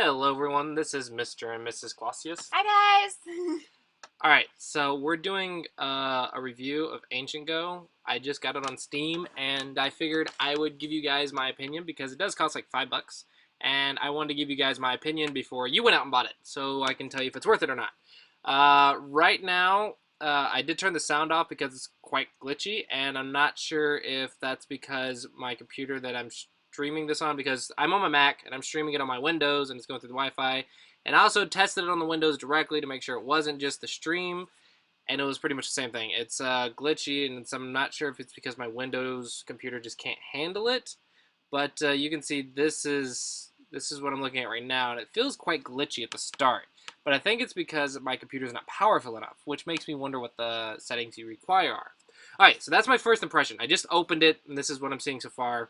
Hello everyone, this is Mr. and Mrs. Clossi. Hi guys! Alright, so we're doing a review of Ancient Go. I just got it on Steam, and I figured I would give you guys my opinion because it does cost like $5, and I wanted to give you guys my opinion before you went out and bought it, so I can tell you if it's worth it or not. Right now, I did turn the sound off because it's quite glitchy, and I'm not sure if that's because my computer that I'm streaming this on, because I'm on my Mac and I'm streaming it on my Windows and it's going through the Wi-Fi. And I also tested it on the Windows directly to make sure it wasn't just the stream, and it was pretty much the same thing. It's glitchy, and I'm not sure if it's because my Windows computer just can't handle it. But you can see this is what I'm looking at right now, and it feels quite glitchy at the start. But I think it's because my computer is not powerful enough, which makes me wonder what the settings you require are. Alright, so that's my first impression. I just opened it, and this is what I'm seeing so far.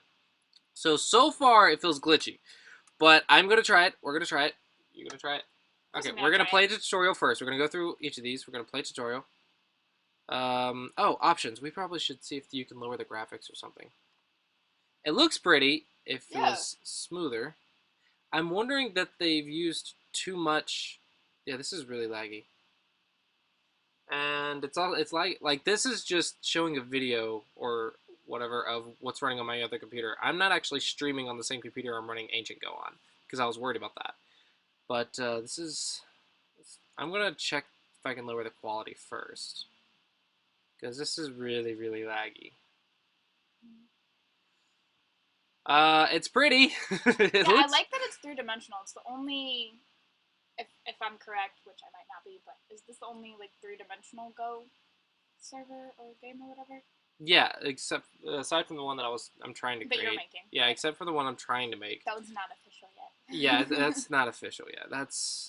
So far, it feels glitchy. But I'm going to try it. We're going to try it. You're going to try it? Okay, we're going to play the tutorial first. We're going to go through each of these. We're going to play tutorial. Oh, options. We probably should see if you can lower the graphics or something. It looks pretty. It feels smoother. I'm wondering that they've used too much. Yeah, this is really laggy. And it's like this is just showing a video or whatever of what's running on my other computer. I'm not actually streaming on the same computer I'm running Ancient Go on, because I was worried about that. But I'm going to check if I can lower the quality first, because this is really, really laggy. It's pretty. I like that it's three-dimensional. It's the only, if I'm correct, which I might not be, but is this the only like three-dimensional Go server or game or whatever? Yeah, except aside from the one that I'm trying to create. That you're making. Yeah, except for the one I'm trying to make. That one's not official yet. Yeah, that's not official yet.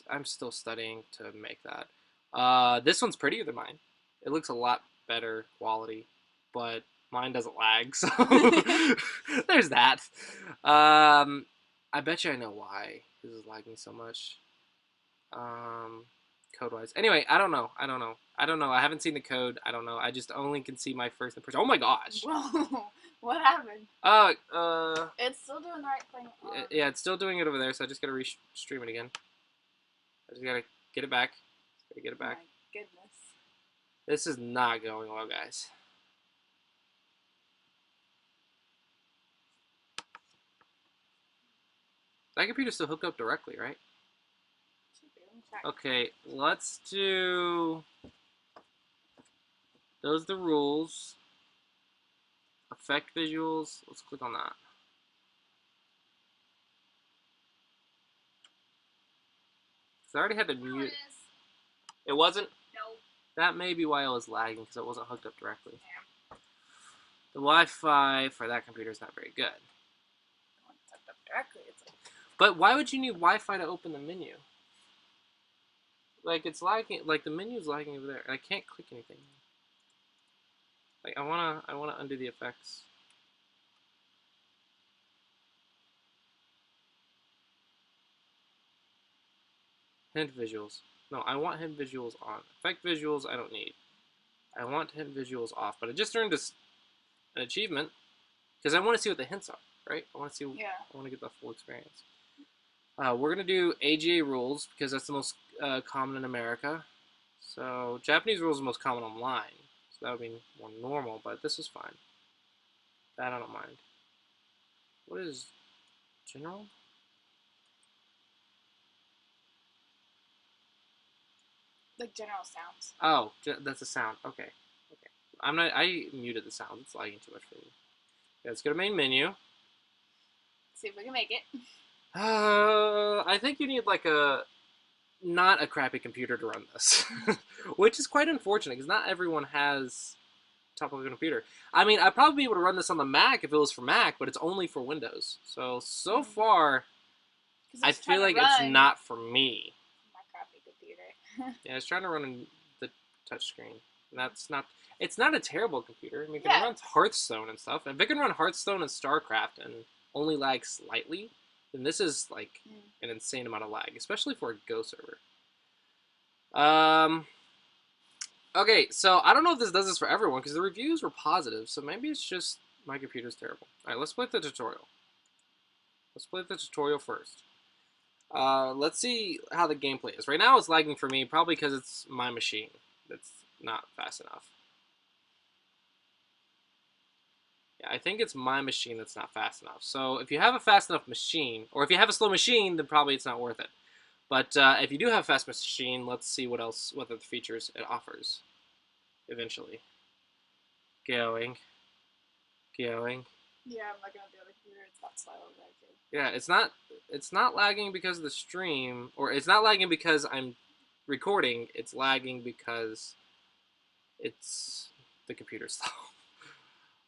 I'm still studying to make that. This one's prettier than mine. It looks a lot better quality, but mine doesn't lag, so there's that. I bet you I know why this is lagging so much. Code-wise. Anyway, I don't know. I haven't seen the code. I don't know. I just only can see my first impression. Oh my gosh! Whoa! What happened? It's still doing the right thing. Yeah, it's still doing it over there, so I just gotta re-stream it again. I just gotta get it back. Gotta get it back. Oh my goodness. This is not going well, guys. That computer's still hooked up directly, right? Okay, let's do... Those are the rules. Effect visuals. Let's click on that. So I already had to mute. It wasn't? No. That may be why I was lagging, because it wasn't hooked up directly. Yeah. The Wi-Fi for that computer is not very good. It's hooked up directly. It's like... But why would you need Wi-Fi to open the menu? Like, it's lagging, like the menu's lagging over there, and I can't click anything. Like, I wanna undo the effects. Hint visuals. No, I want hint visuals on. Effect visuals I don't need. I want hint visuals off, but I just earned an achievement, because I want to see what the hints are, right? I want to see, I want to get the full experience. We're going to do AGA rules, because that's the most common in America. So, Japanese rules are the most common online. So that would be more normal, but this is fine. That I don't mind. What is general? Like general sounds. Oh, that's a sound. Okay. I muted the sound. It's lagging too much for me. Okay, let's go to main menu. Let's see if we can make it. I think you need like not a crappy computer to run this, which is quite unfortunate because not everyone has top of a computer. I mean, I'd probably be able to run this on the Mac if it was for Mac, but it's only for Windows. So far, I feel like it's not for me. My crappy computer. Yeah, it's trying to run the touchscreen. And it's not a terrible computer. I mean, it can run Hearthstone and stuff. If it can run Hearthstone and StarCraft and only lag slightly, then this is like an insane amount of lag, especially for a Go server. Okay, so I don't know if this does this for everyone because the reviews were positive, so maybe it's just my computer's terrible. All right, let's play the tutorial. Let's play the tutorial first. Let's see how the gameplay is. Right now it's lagging for me, probably because it's my machine that's not fast enough. Yeah, I think it's my machine that's not fast enough. So if you have a fast enough machine, or if you have a slow machine, then probably it's not worth it. But if you do have a fast machine, let's see what other features it offers eventually. Going, going. Yeah, I'm looking at the other computer. It's not slow there too. Yeah, it's not lagging because of the stream, or it's not lagging because I'm recording. It's lagging because it's the computer's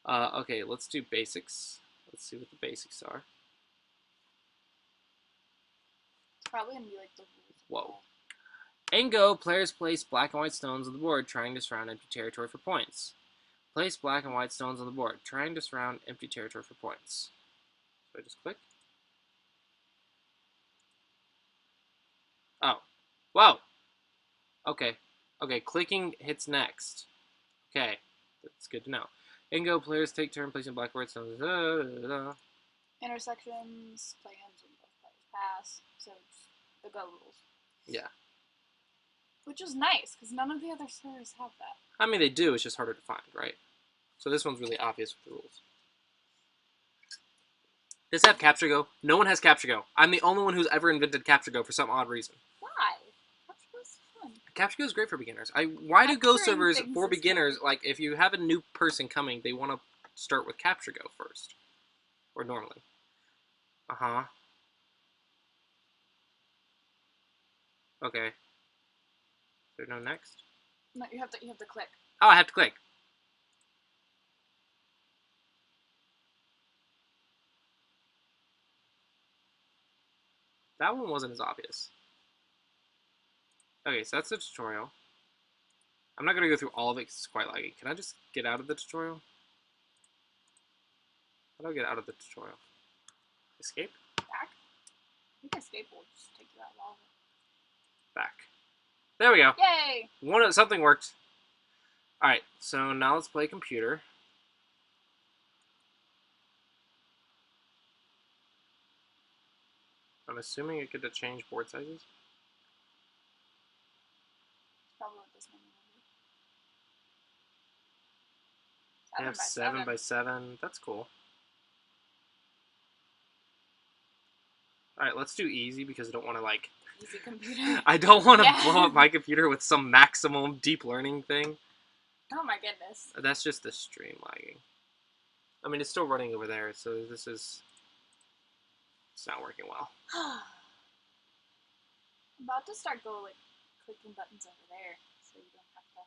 slow. Okay, let's do basics. Let's see what the basics are. It's probably gonna be like the rules. Whoa. In Go, players place black and white stones on the board, trying to surround empty territory for points. Place black and white stones on the board, trying to surround empty territory for points. So I just click. Oh. Whoa! Okay. Okay, clicking hits next. Okay. That's good to know. In Go, players take turn placing black and white stones. Intersections, play ends when both players pass. So it's the Go rules. Yeah. Which is nice, because none of the other servers have that. I mean, they do, it's just harder to find, right? So this one's really obvious with the rules. Does it have Capture Go? No one has Capture Go. I'm the only one who's ever invented Capture Go for some odd reason. Why? Capture Go's fun. Capture Go is great for beginners. Why do Go Capturing servers things for is beginners, fun. like if you have a new person coming, they want to start with Capture Go first? Or normally. Uh-huh. Okay. Is there no next? No, you have to click. Oh, I have to click. That one wasn't as obvious. Okay, so that's the tutorial. I'm not going to go through all of it because it's quite laggy. Can I just get out of the tutorial? How do I get out of the tutorial? Escape? Back? I think escape will just take you out longer. Back. There we go. Yay! Something worked. Alright, so now let's play computer. I'm assuming you get to change board sizes. That's probably what this one will be. I have 7 by 7. That's cool. Alright, let's do easy because I don't want to, like... Easy computer. I don't want to Yeah. blow up my computer with some maximum deep learning thing. Oh my goodness. That's just the stream lagging. I mean, it's still running over there, so this is... It's not working well. I'm about to start clicking buttons over there, so you don't have to.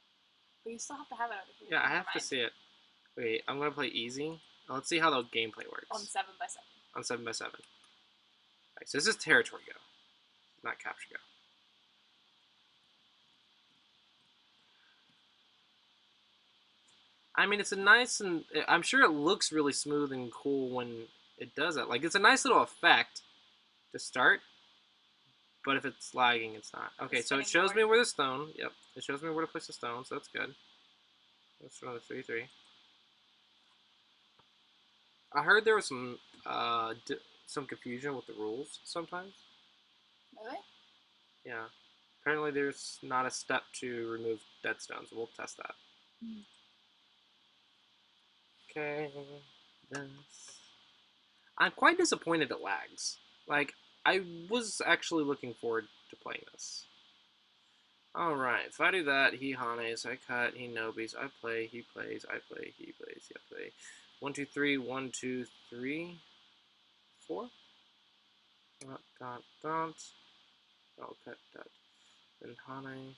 But you still have to have it over here. Yeah, I have to see it. Wait, I'm gonna play easy. Let's see how the gameplay works. On 7 by 7. On 7 by 7. Alright, so this is territory go, not capture go. I mean, it's a nice and I'm sure it looks really smooth and cool when it does it. Like, it's a nice little effect to start, but if it's lagging, it's not. Okay, so it shows me where the stone. Yep, it shows me where to place the stone, so that's good. Let's run the 3-3. I heard there was some confusion with the rules sometimes. Really? Yeah. Apparently, there's not a step to remove dead stones. We'll test that. Mm. Okay. This. I'm quite disappointed it lags. Like, I was actually looking forward to playing this. Alright, if I do that, he hanes, I cut, he nobis, I play, he plays, I play, he plays, I play. 1, 2, 3, 1, 2, 3, 4. Dot, dot, dot. Oh, cut, dot. Then hane.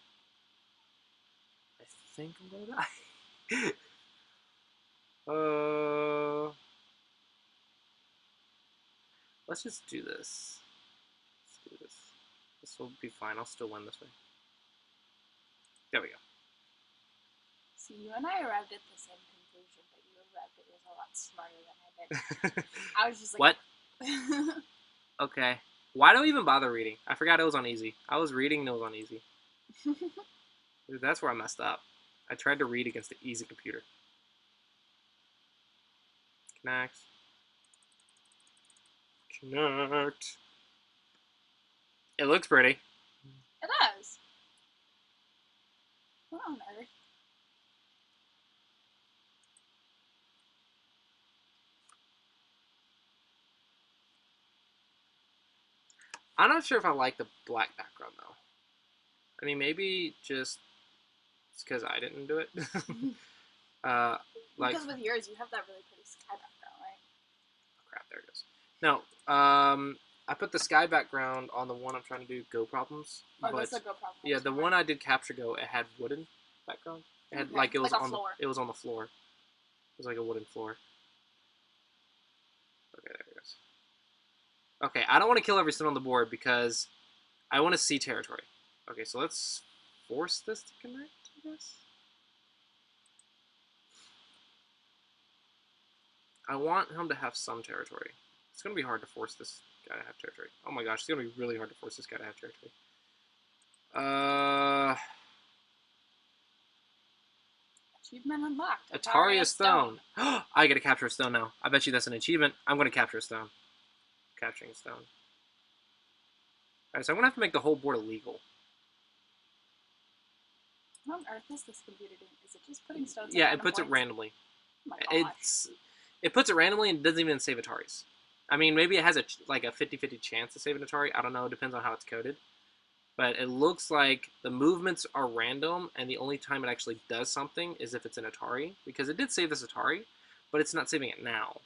I think I'm gonna die. Let's just do this. Let's do this. This will be fine. I'll still win this way. There we go. See, you and I arrived at the same conclusion, but you arrived at it a lot smarter than I did. I was just like... What? Okay. Why do I even bother reading? I forgot it was on easy. I was reading and it was on easy. Dude, that's where I messed up. I tried to read against the easy computer. Connect. Connect. It looks pretty. It does. What on earth? I'm not sure if I like the black background though. I mean, maybe just it's because I didn't do it. uh, like Because with yours, you have that really pretty sky background, right? crap, there it goes. No, I put the sky background on the one I'm trying to do Go problems. Oh, But that's a Go problem. yeah, the one I did capture Go, it had wooden background. It had Okay. it was like a on floor. it was on the floor. It was like a wooden floor. Okay, there it goes. Okay, I don't want to kill every stone on the board because I want to see territory. Okay, so let's force this to connect, I guess. I want him to have some territory. It's going to be hard to force this guy to have territory. Oh my gosh, it's going to be really hard to force this guy to have territory. Achievement unlocked. Ataria Stone. I get to capture a stone now. I bet you that's an achievement. I'm going to capture a stone. Capturing a stone. Alright, so I'm going to have to make the whole board illegal. What on earth is this computer doing? Is it just putting stones? Yeah, it puts it randomly. Oh my gosh. It puts it randomly and doesn't even save Ataris. I mean, maybe it has a 50-50 chance to save an Atari. I don't know. It depends on how it's coded. But it looks like the movements are random, and the only time it actually does something is if it's an Atari. Because it did save this Atari, but it's not saving it now.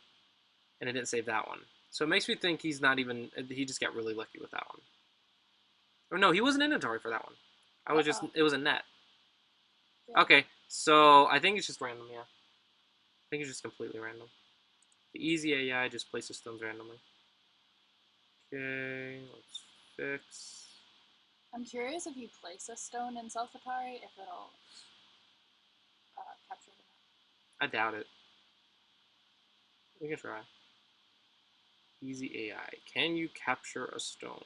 And it didn't save that one. So it makes me think he's not even... He just got really lucky with that one. Or no, he wasn't in Atari for that one. It was a net. Yeah. Okay, so I think it's just random, yeah. I think it's just completely random. The easy AI just places stones randomly. Okay, let's fix. I'm curious if you place a stone in Self Atari, if it'll capture it. I doubt it. We can try. Easy AI. Can you capture a stone?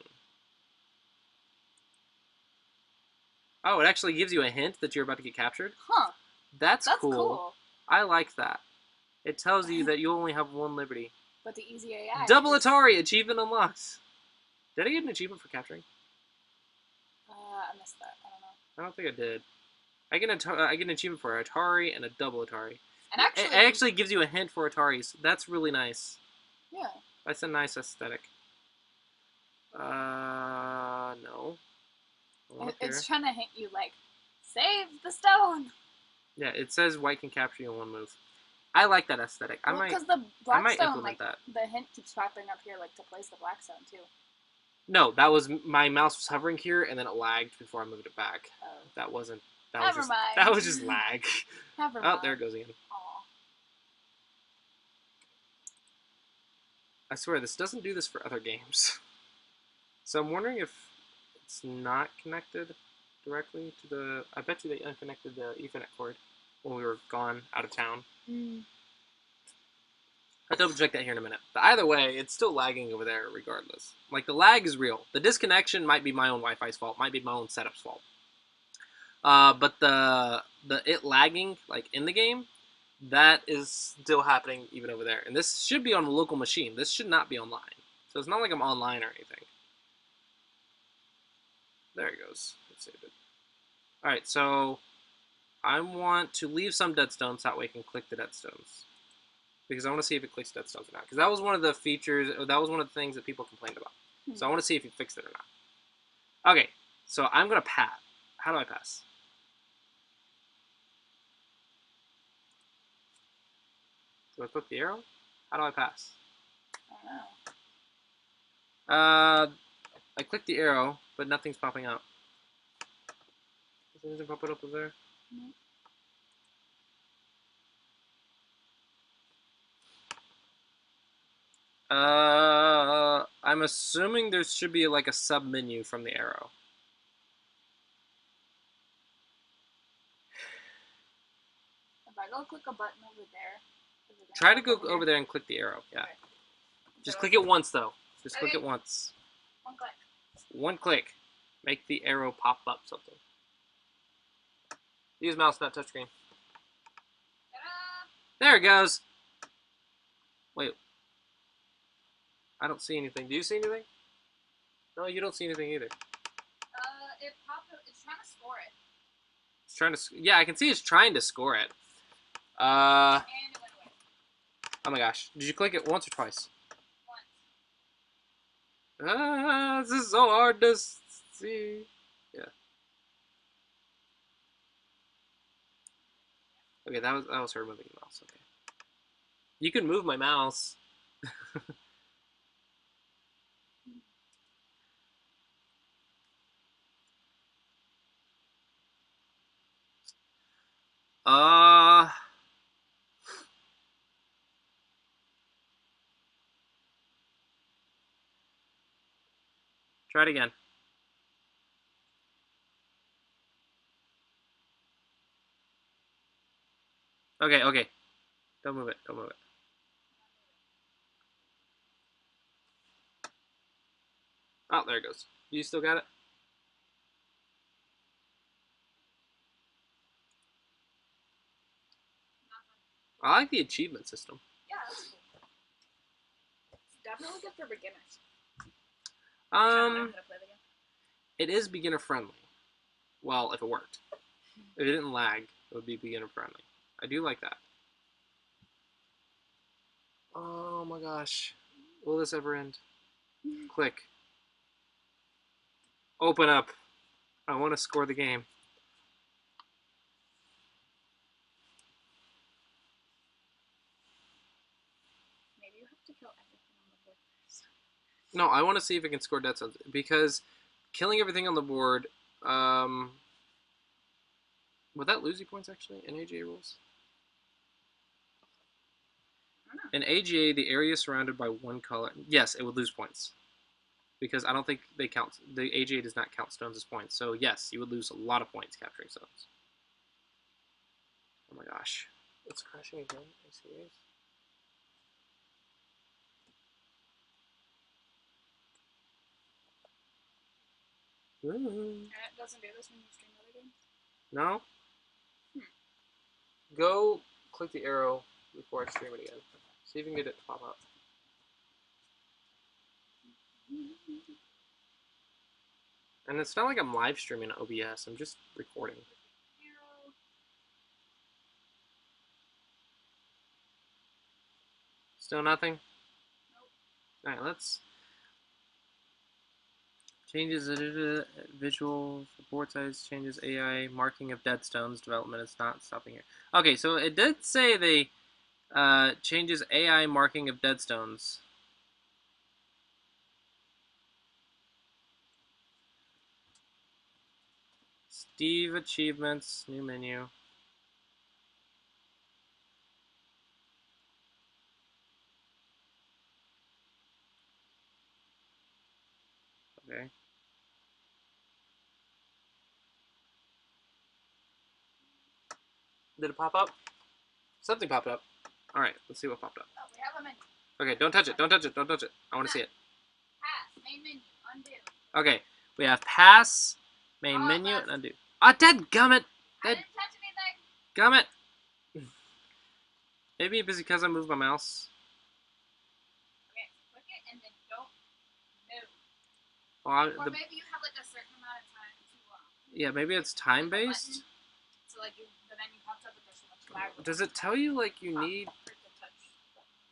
Oh, it actually gives you a hint that you're about to get captured? Huh. That's cool. I like that. It tells you that you only have one liberty. But the easy AI. Double Atari! Achievement unlocked! Did I get an achievement for capturing? I missed that. I don't know. I don't think I did. I get an achievement for Atari and a double Atari. And actually, it actually gives you a hint for Ataris. That's really nice. Yeah. That's a nice aesthetic. No. It's trying to hint you, like, save the stone! Yeah, it says white can capture you in one move. I like that aesthetic. Well, because the black stone, like, that. The hint keeps popping up here, like, to place the black stone, too. No, that was, my mouse was hovering here, and then it lagged before I moved it back. Oh. That wasn't, Never mind. That was just lag. Never mind. Oh, there it goes again. Aww. I swear, this doesn't do this for other games. So I'm wondering if it's not connected directly to the... I bet you they unconnected the Ethernet cord when we were gone out of town. I'll double check that here in a minute. But either way, it's still lagging over there regardless. Like, the lag is real. The disconnection might be my own Wi-Fi's fault, might be my own setup's fault. But the it lagging, like, in the game, that is still happening even over there. And this should be on a local machine. This should not be online. So it's not like I'm online or anything. There it goes. It saved it. Alright, so I want to leave some dead stones, that way I can click the dead stones. Because I want to see if it clicks dead stones or not. Because that was one of the features, that was one of the things that people complained about. So I want to see if he fixed it or not. Okay, so I'm going to pass. How do I pass? Do I click the arrow? How do I pass? I don't know. I clicked the arrow, but nothing's popping up. Does anything pop it up over there? No. I'm assuming there should be like a sub menu from the arrow. If I go click a button over there. Try to go over there and click the arrow. Yeah. Okay. Just click it once though. Just click it once. One click. One click. Make the arrow pop up something. Use mouse, not touchscreen. There it goes. Wait. I don't see anything. Do you see anything? No, you don't see anything either. It popped up. It's trying to score it. It's trying to. Yeah, I can see it's trying to score it. And it went away. Oh my gosh. Did you click it once or twice? Once. This is so hard to see. Yeah. Okay, that was her moving the mouse. Okay. You can move my mouse. Uh Try it again. Okay, okay. Don't move it. Don't move it. Oh, there it goes. You still got it? I like the achievement system. Yeah, that's cool. It's definitely good for beginners. Um, it is beginner friendly. Well, if it worked. If it didn't lag, it would be beginner friendly. I do like that. Oh my gosh. Will this ever end? Click. Open up. I want to score the game. Maybe you have to kill everything on the board first. No, I want to see if it can score dead zones because killing everything on the board. Would that lose you points actually in AGA rules? In AGA, the area surrounded by one color. Yes, it would lose points because I don't think they count. The AGA does not count stones as points. So yes, you would lose a lot of points capturing stones. Oh my gosh, it's crashing again. Are you serious? And it doesn't do this when you stream other games? No. Go click the arrow before I stream it again. See if you can get it to pop up. And it's not like I'm live streaming OBS. I'm just recording. Still nothing? Nope. Alright, let's... Changes visual, board size, changes AI, marking of dead stones, development is not stopping here. Okay, so it did say they changes AI marking of dead stones. Steve achievements, new menu. Okay. Did it pop up? Something popped up. Alright, let's see what popped up. Oh, we have a menu. Okay, don't touch it, don't touch it, don't touch it. I want to see it. Pass, main menu, undo. Okay, we have pass, main menu, and undo. Ah, dead gummit! I didn't touch anything. Gummit! Maybe it's because I moved my mouse. Okay, click it and then don't move. Well, or maybe you have like a certain amount of time to yeah, maybe it's time based. So like the menu pops up, but there's so much lag. Does it tell you like you need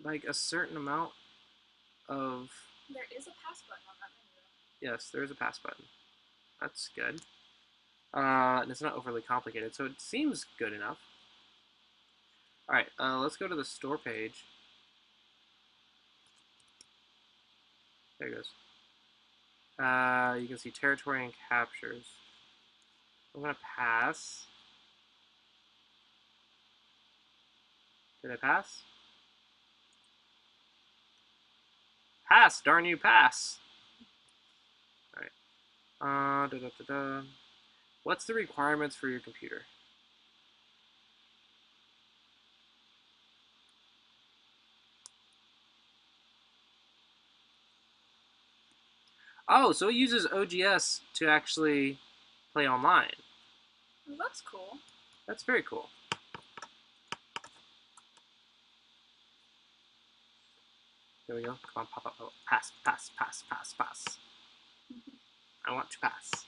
like a certain amount of? There is a pass button on that menu. Yes, there is a pass button. That's good. And it's not overly complicated, so it seems good enough. All right, let's go to the store page. There it goes. You can see territory and captures. I'm gonna pass. Did I pass? Pass, darn you, pass. All right. What's the requirements for your computer? Oh, so it uses OGS to actually play online. Well, that's cool. That's very cool. There we go. Come on, pop up. Pass, pass, pass, pass, pass. I want to pass.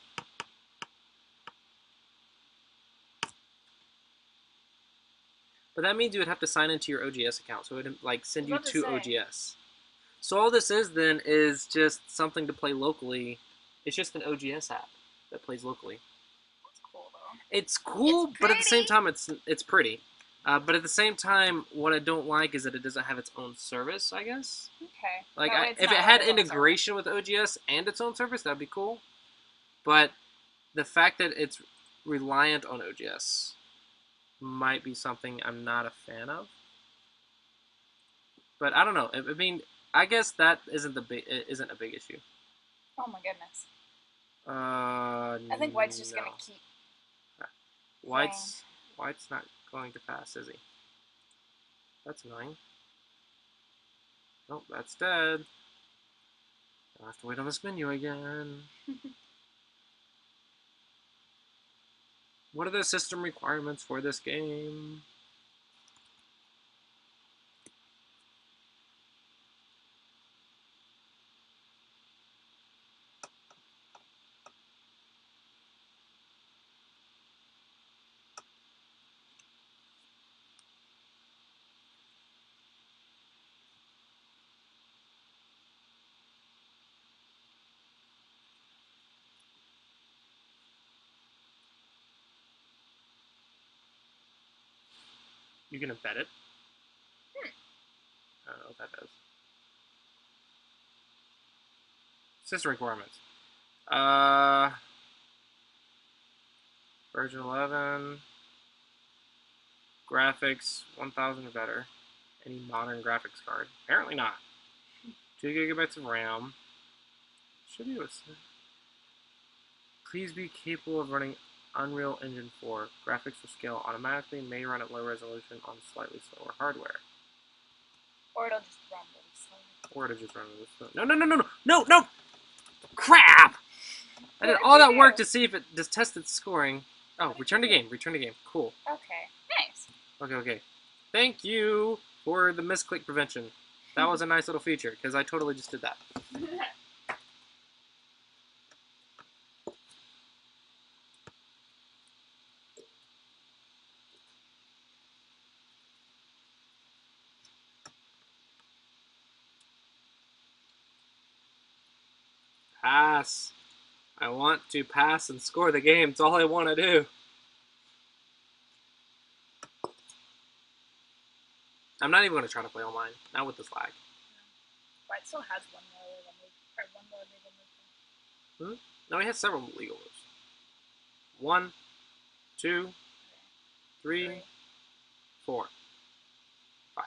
But that means you would have to sign into your OGS account, so it would like send you to OGS. So all this is then is just something to play locally. It's just an OGS app that plays locally. That's cool though. It's cool, It's but at the same time, it's pretty. But at the same time, what I don't like is that it doesn't have its own service, I guess. Okay. Like, No, if it had integration with OGS and its own service, that'd be cool. But the fact that it's reliant on OGS might be something I'm not a fan of. But I don't know. I mean, I guess that isn't a big issue. Oh my goodness. I think White's just gonna keep. White's not going to pass, is he? That's annoying. Oh, that's dead. I'll have to wait on this menu again. What are the system requirements for this game? You can embed it. I don't know what that does. System requirements. Version 11. Graphics 1000 or better. Any modern graphics card? Apparently not. 2 gigabytes of RAM. Should be able to. Please be capable of running Unreal Engine 4. Graphics will scale automatically. May run at low resolution on slightly slower hardware. Or it'll just run really slow. Or it'll just run really slow. No! Crap! I did all that work to see if it just tested scoring. Oh, return to game. Return to game. Cool. Okay. Nice. Okay. Thank you for the misclick prevention. That was a nice little feature, because I totally just did that. Pass. I want to pass and score the game. It's all I want to do. I'm not even going to try to play online. Not with this lag. White still has one more legal move. No, he has several legal moves. 1, 2, 3, 4, 5.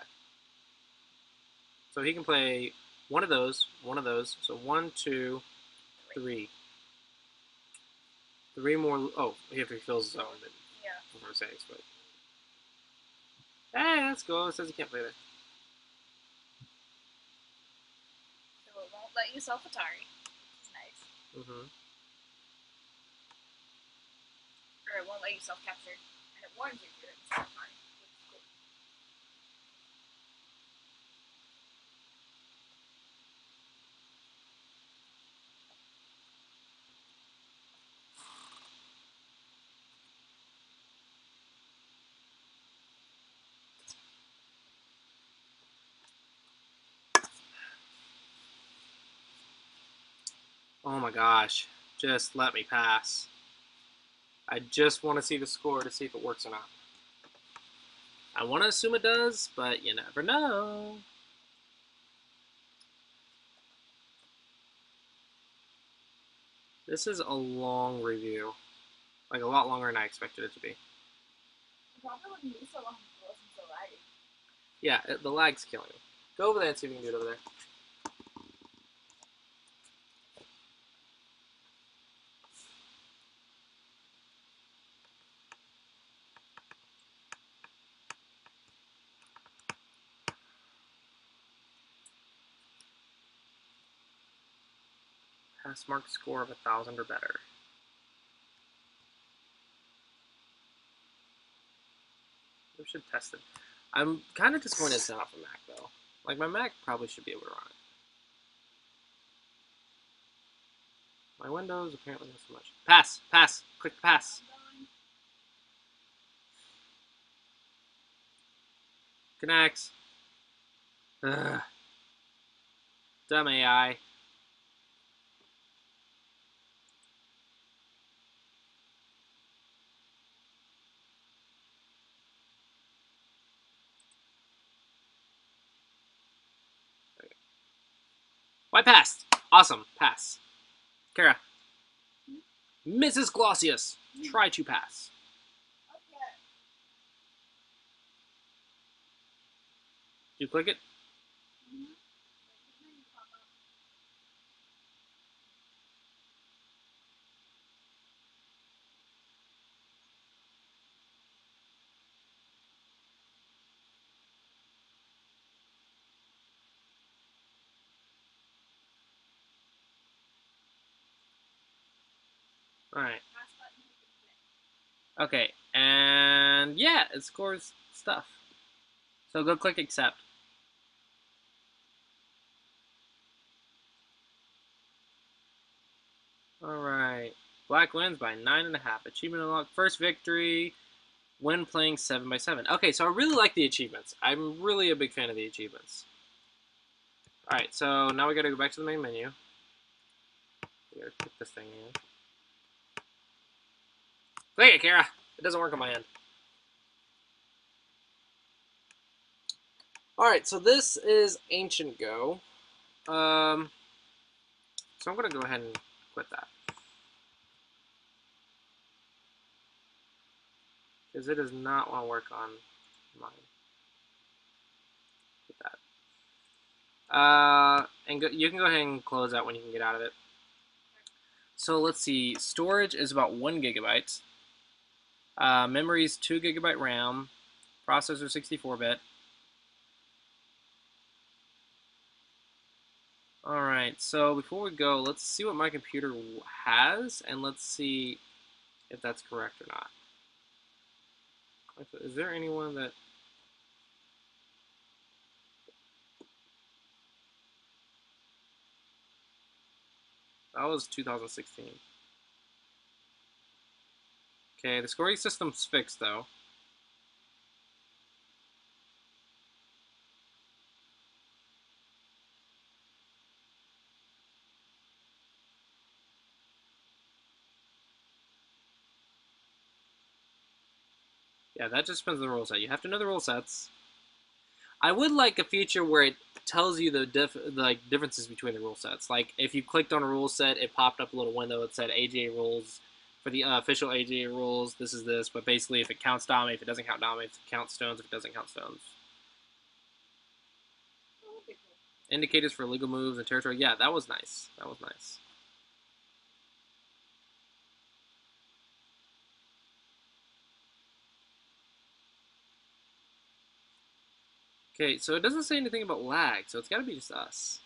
So he can play one of those. So 1, 2, 3. 3 more. Oh, if he fills his own, then for 6. But hey, let's go. It says he can't play that. So it won't let you self Atari. Which is nice. Mm-hmm. Or it won't let you self capture. And it warns you if you're in self Atari. Which is cool. Oh my gosh. Just let me pass. I just want to see the score to see if it works or not. I want to assume it does, but you never know. This is a long review. Like, a lot longer than I expected it to be. It probably wouldn't be so long if it wasn't so laggy. Yeah, the lag's killing me. Go over there and see if you can do it over there. Pass mark score of 1,000 or better. We should test it. I'm kind of disappointed it's not for Mac, though. Like, my Mac probably should be able to run My Windows apparently not so much. Pass, pass, click pass. Connects. Ugh. Dumb AI. Why passed? Awesome, pass. Kara. Mrs. Glossius, try to pass. Did you click it? Alright. Okay, and yeah, it scores stuff. So go click accept. Alright. Black wins by 9.5. Achievement unlocked. First victory when playing 7x7. Okay, so I really like the achievements. I'm really a big fan of the achievements. Alright, so now we gotta go back to the main menu. We gotta click this thing in. Click it, Kara! It doesn't work on my end. Alright, so this is Ancient Go. So I'm gonna go ahead and quit that. Because it does not want to work on mine. Quit that. And you can go ahead and close that when you can get out of it. So let's see. Storage is about 1 gigabyte. Memory is 2 gigabyte RAM. Processor 64-bit. Alright, so before we go, let's see what my computer has, and let's see if that's correct or not. Is there anyone that... That was 2016. Okay, the scoring system's fixed, though. Yeah, that just depends on the rule set. You have to know the rule sets. I would like a feature where it tells you the differences between the rule sets. Like if you clicked on a rule set, it popped up a little window that said AGA rules. For the official AGA rules, this is this. But basically, if it counts Dami, if it doesn't count Dami, if it counts stones, if it doesn't count stones. Indicators for legal moves and territory. Yeah, that was nice. That was nice. Okay, so it doesn't say anything about lag, so it's got to be just us.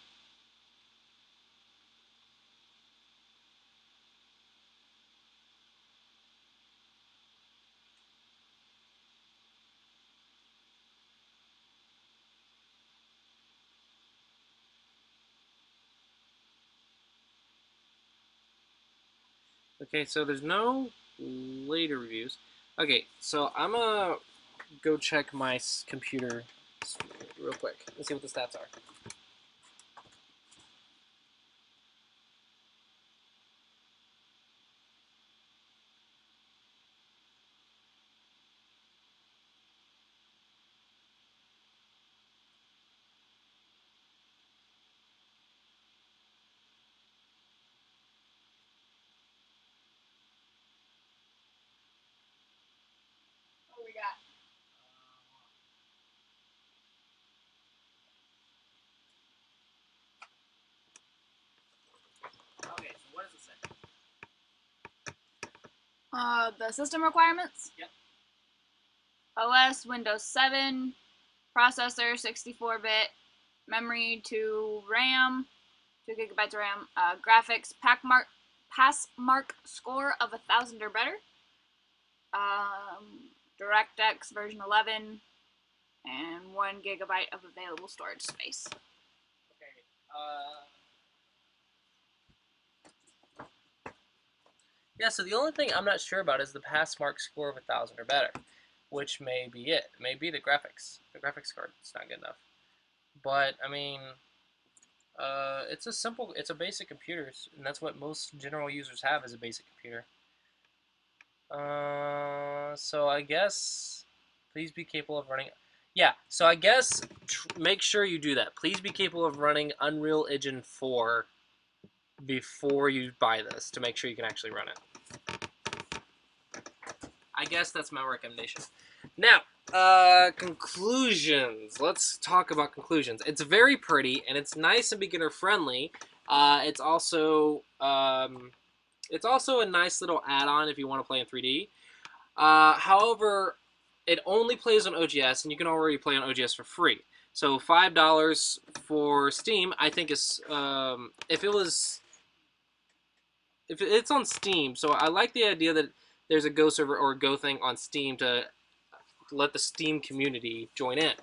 Okay, so there's no later reviews. Okay, so I'm gonna go check my computer real quick. Let's see what the stats are. What we got? Okay, so what does it say? The system requirements. Yep. OS Windows 7, processor 64-bit, memory 2 RAM, 2 gigabytes of RAM, graphics pass mark score of 1,000 or better, DirectX version 11, and 1 gigabyte of available storage space. Okay. Yeah, so the only thing I'm not sure about is the pass mark score of 1,000 or better, which may be it. It may be the graphics. The graphics card is not good enough. But I mean, it's a basic computer, and that's what most general users have is a basic computer. So I guess please be capable of running. Yeah, so I guess make sure you do that. Please be capable of running Unreal Engine 4 before you buy this to make sure you can actually run it. I guess that's my recommendation. Now, conclusions. Let's talk about conclusions. It's very pretty and it's nice and beginner friendly. It's also a nice little add-on if you want to play in 3D. However, it only plays on OGS, and you can already play on OGS for free. So $5 for Steam, I think is if it's on Steam. So I like the idea that there's a Go server or a Go thing on Steam to let the Steam community join in.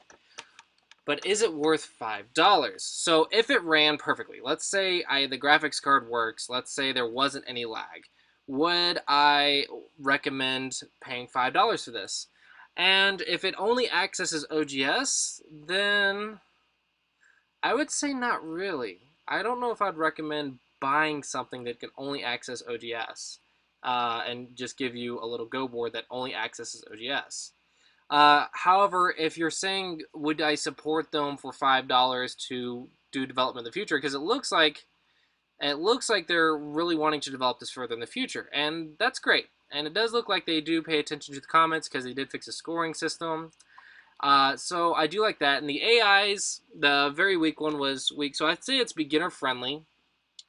But is it worth $5? So if it ran perfectly, let's say the graphics card works, let's say there wasn't any lag, would I recommend paying $5 for this? And if it only accesses OGS, then I would say not really. I don't know if I'd recommend buying something that can only access OGS and just give you a little Go board that only accesses OGS. However, if you're saying would I support them for $5 to do development in the future, because it looks like they're really wanting to develop this further in the future, and that's great. And it does look like they do pay attention to the comments because they did fix the scoring system. So I do like that. And the AIs, the very weak one was weak, so I'd say it's beginner friendly.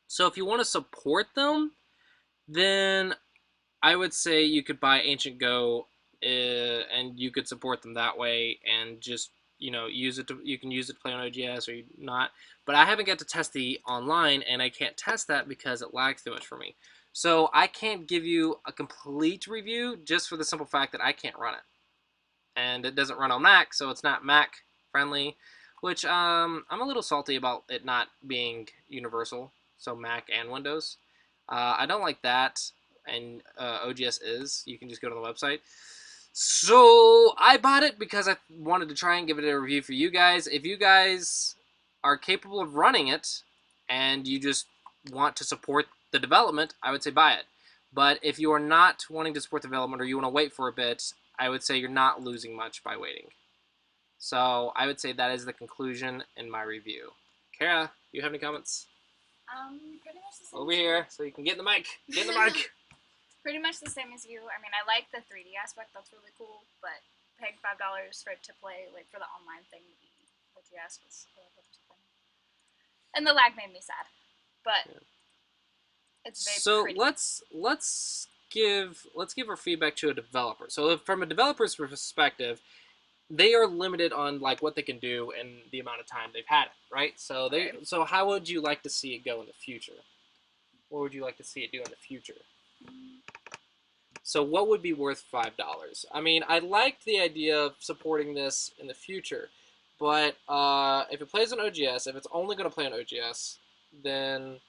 So if you want to support them, then I would say you could buy Ancient Go, and you could support them that way, and just use it to you can use it to play on OGS or not. But I haven't got to test the online, and I can't test that because it lags too much for me. So I can't give you a complete review just for the simple fact that I can't run it, and it doesn't run on Mac, so it's not Mac friendly. Which I'm a little salty about it not being universal, so Mac and Windows. I don't like that, and OGS is. You can just go to the website. So I bought it because I wanted to try and give it a review for you guys. If you guys are capable of running it and you just want to support the development, I would say buy it. But if you are not wanting to support the development or you want to wait for a bit, I would say you're not losing much by waiting. So I would say that is the conclusion in my review. Kara, do you have any comments? Pretty much the same. Over here, so you can get in the mic. Get in the mic. Pretty much the same as you. I mean, I like the 3D aspect. That's really cool. But paying $5 for it to play, like for the online thing, the GS was a little disappointing. And the lag made me sad. But yeah. It's very so pretty. let's give our feedback to a developer. So from a developer's perspective, they are limited on like what they can do and the amount of time they've had it, right? So so how would you like to see it go in the future? What would you like to see it do in the future? So what would be worth $5? I mean, I liked the idea of supporting this in the future, but if it plays on OGS, if it's only going to play on OGS, then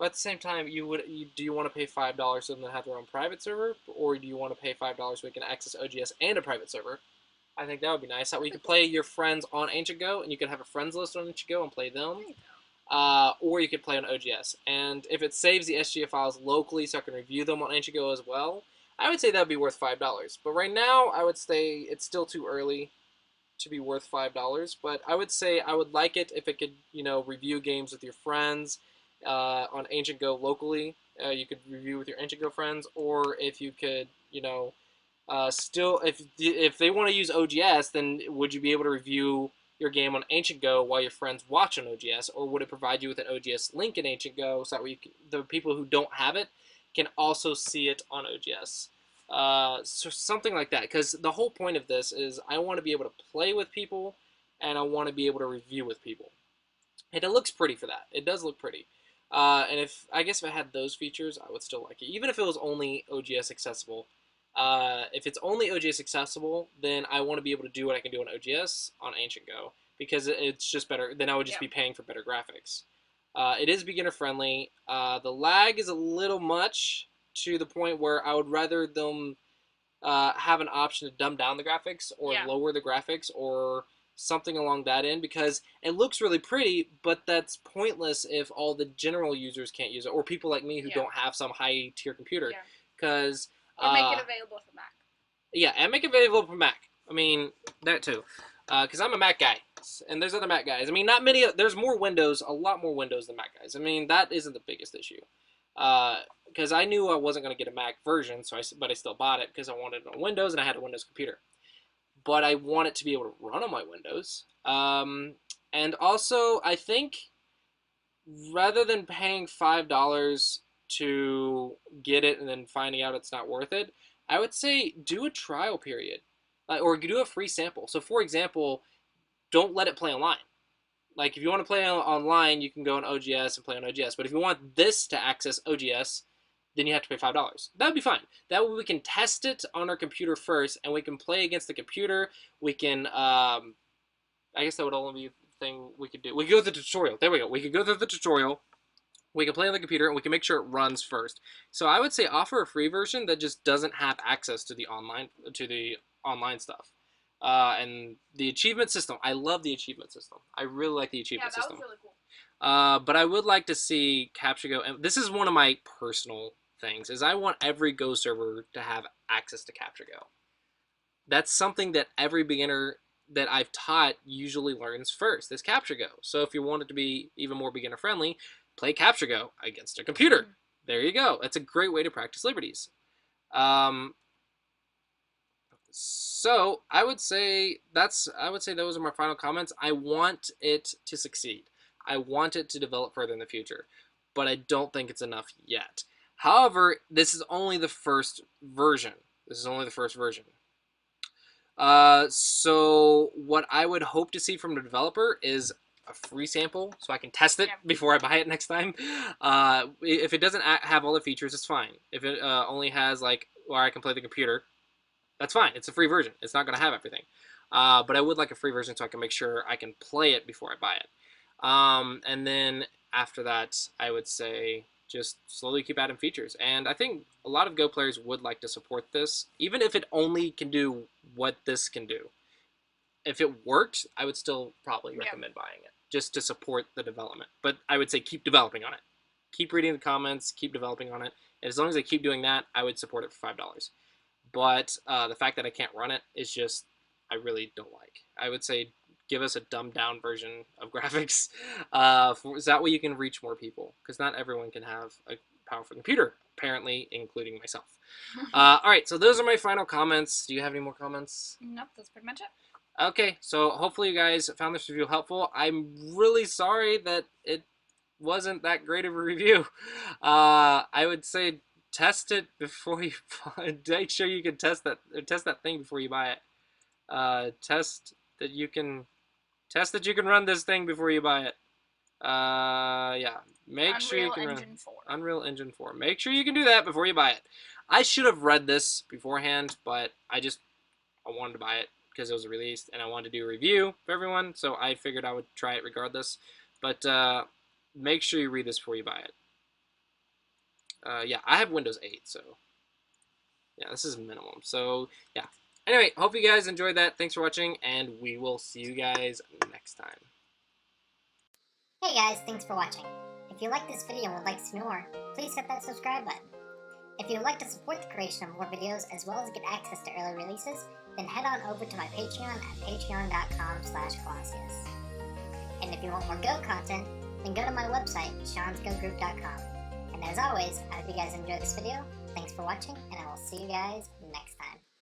at the same time, do you want to pay $5 so they have their own private server, or do you want to pay $5 so we can access OGS and a private server? I think that would be nice. That way you could play your friends on Ancient Go, and you could have a friends list on Ancient Go and play them. Or you could play on OGS. And if it saves the SGF files locally so I can review them on Ancient Go as well, I would say that would be worth $5. But right now, I would say it's still too early to be worth $5. But I would say I would like it if it could, review games with your friends on Ancient Go locally. You could review with your Ancient Go friends, or if you could, still, if they want to use OGS, then would you be able to review your game on Ancient Go while your friends watch on OGS, or would it provide you with an OGS link in Ancient Go so that the people who don't have it can also see it on OGS? So something like that, because the whole point of this is I want to be able to play with people, and I want to be able to review with people. And it looks pretty for that. It does look pretty. And if it had those features, I would still like it, even if it was only OGS accessible. If it's only OGS accessible, then I want to be able to do what I can do on OGS on Ancient Go, because it's just better. Then I would just be paying for better graphics. It is beginner friendly. The lag is a little much, to the point where I would rather them have an option to dumb down the graphics or lower the graphics or something along that end, because it looks really pretty, but that's pointless if all the general users can't use it, or people like me who don't have some high tier computer. Because or make it available for Mac. Yeah, and make it available for Mac. I mean, that too. Because I'm a Mac guy, and there's other Mac guys. I mean, not many. There's more Windows, a lot more Windows than Mac guys. I mean, that isn't the biggest issue. Because I knew I wasn't going to get a Mac version, but I still bought it because I wanted it on Windows and I had a Windows computer. But I want it to be able to run on my Windows. And also, I think rather than paying $5 to get it and then finding out it's not worth it, I would say do a trial period, or do a free sample. So, for example, don't let it play online. Like, if you want to play online, you can go on OGS and play on OGS. But if you want this to access OGS, then you have to pay $5. That would be fine. That way we can test it on our computer first, and we can play against the computer. We can, I guess that would only be the thing we could do. We could go through the tutorial. There we go. We could go through the tutorial. We can play on the computer, and we can make sure it runs first. So I would say offer a free version that just doesn't have access to the online stuff. And the achievement system. I love the achievement system. I really like the achievement system. Yeah, that was really cool. But I would like to see Capture Go, and this is one of my personal things, is I want every Go server to have access to Capture Go. That's something that every beginner that I've taught usually learns first, is Capture Go. So if you want it to be even more beginner friendly, play Capture Go against a computer. There you go. That's a great way to practice liberties. So I would say those are my final comments. I want it to succeed. I want it to develop further in the future, but I don't think it's enough yet. However, this is only the first version. So what I would hope to see from the developer is a free sample so I can test it before I buy it next time. If it doesn't have all the features, it's fine. If it only has, like, where I can play the computer, that's fine. It's a free version. It's not going to have everything. But I would like a free version so I can make sure I can play it before I buy it. And then after that, I would say just slowly keep adding features. And I think a lot of Go players would like to support this, even if it only can do what this can do. If it worked, I would still probably recommend buying it, just to support the development. But I would say keep developing on it. Keep reading the comments, keep developing on it. And as long as I keep doing that, I would support it for $5. But the fact that I can't run it is just, I really don't like. I would say give us a dumbed down version of graphics. So that way you can reach more people, because not everyone can have a powerful computer, apparently, including myself. All right, so those are my final comments. Do you have any more comments? Nope, that's pretty much it. Okay, so hopefully you guys found this review helpful. I'm really sorry that it wasn't that great of a review. I would say test it before you make sure you can test that thing before you buy it. Test that you can run this thing before you buy it. Yeah, make sure you can run Unreal Engine 4. Make sure you can do that before you buy it. I should have read this beforehand, but I wanted to buy it because it was released and I wanted to do a review for everyone, so I figured I would try it regardless. But make sure you read this before you buy it. Yeah, I have Windows 8, so yeah, this is minimum. So yeah. Anyway, hope you guys enjoyed that. Thanks for watching, and we will see you guys next time. Hey guys, thanks for watching. If you like this video and would like to see more, please hit that subscribe button. If you would like to support the creation of more videos as well as get access to early releases, then head on over to my Patreon at patreon.com/Clossi. And if you want more Go content, then go to my website, seansgogroup.com. And as always, I hope you guys enjoyed this video. Thanks for watching, and I will see you guys